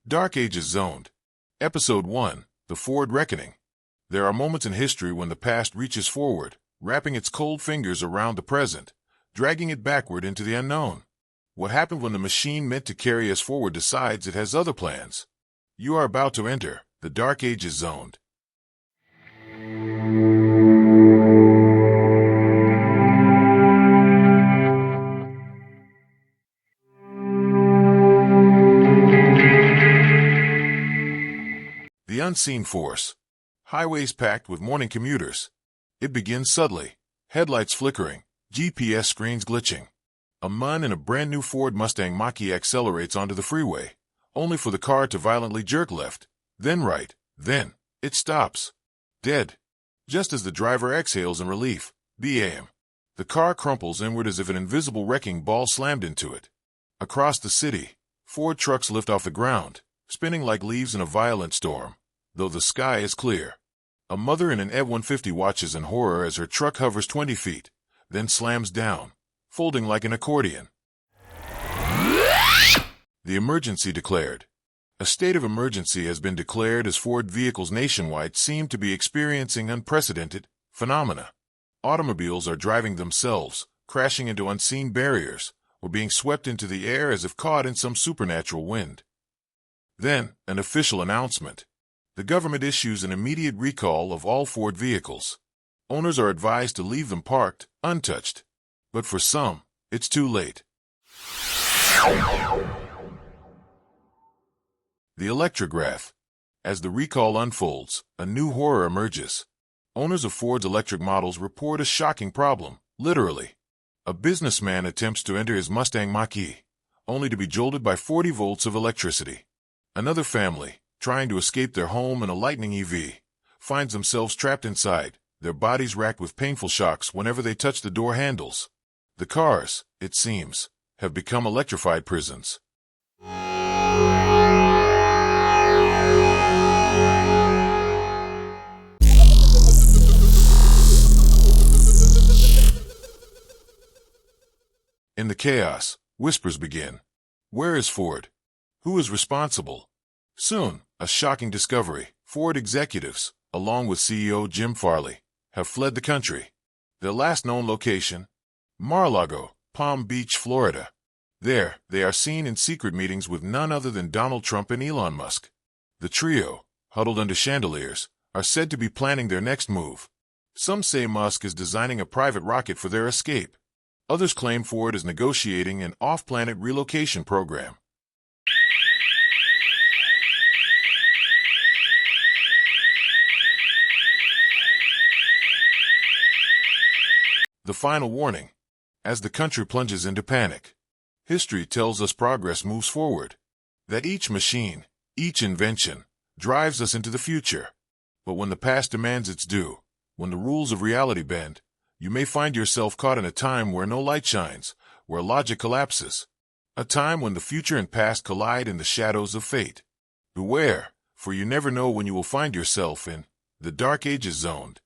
Dark Ages Zoned. Episode 1, The Ford Reckoning. There are moments in history when the past reaches forward, wrapping its cold fingers around the present, dragging it backward into the unknown. What happened when the machine meant to carry us forward decides it has other plans? You are about to enter the Dark Ages Zoned. The unseen force. Highways packed with morning commuters. It begins subtly. Headlights flickering, GPS screens glitching. A man in a brand new Ford Mustang Mach-E accelerates onto the freeway, only for the car to violently jerk left, then right, then it stops. Dead. Just as the driver exhales in relief, bam. The car crumples inward as if an invisible wrecking ball slammed into it. Across the city, Ford trucks lift off the ground, spinning like leaves in a violent storm, though the sky is clear. A mother in an F-150 watches in horror as her truck hovers 20 feet, then slams down, folding like an accordion. The emergency declared. A state of emergency has been declared as Ford vehicles nationwide seem to be experiencing unprecedented phenomena. Automobiles are driving themselves, crashing into unseen barriers, or being swept into the air as if caught in some supernatural wind. Then, an official announcement. The government issues an immediate recall of all Ford vehicles. Owners are advised to leave them parked, untouched. But for some, it's too late. The electrograph. As the recall unfolds, a new horror emerges. Owners of Ford's electric models report a shocking problem, literally. A businessman attempts to enter his Mustang Mach-E, only to be jolted by 40 volts of electricity. Another family, trying to escape their home in a Lightning EV, finds themselves trapped inside, their bodies racked with painful shocks whenever they touch the door handles. The cars, it seems, have become electrified prisons. In the chaos, whispers begin. Where is Ford? Who is responsible? Soon, a shocking discovery. Ford executives, along with CEO Jim Farley, have fled the country. Their last known location? Mar-a-Lago, Palm Beach, Florida. There, they are seen in secret meetings with none other than Donald Trump and Elon Musk. The trio, huddled under chandeliers, are said to be planning their next move. Some say Musk is designing a private rocket for their escape. Others claim Ford is negotiating an off-planet relocation program. The final warning. As the country plunges into panic, history tells us progress moves forward. That each machine, each invention, drives us into the future. But when the past demands its due, when the rules of reality bend, you may find yourself caught in a time where no light shines, where logic collapses. A time when the future and past collide in the shadows of fate. Beware, for you never know when you will find yourself in the Dark Ages Zoned.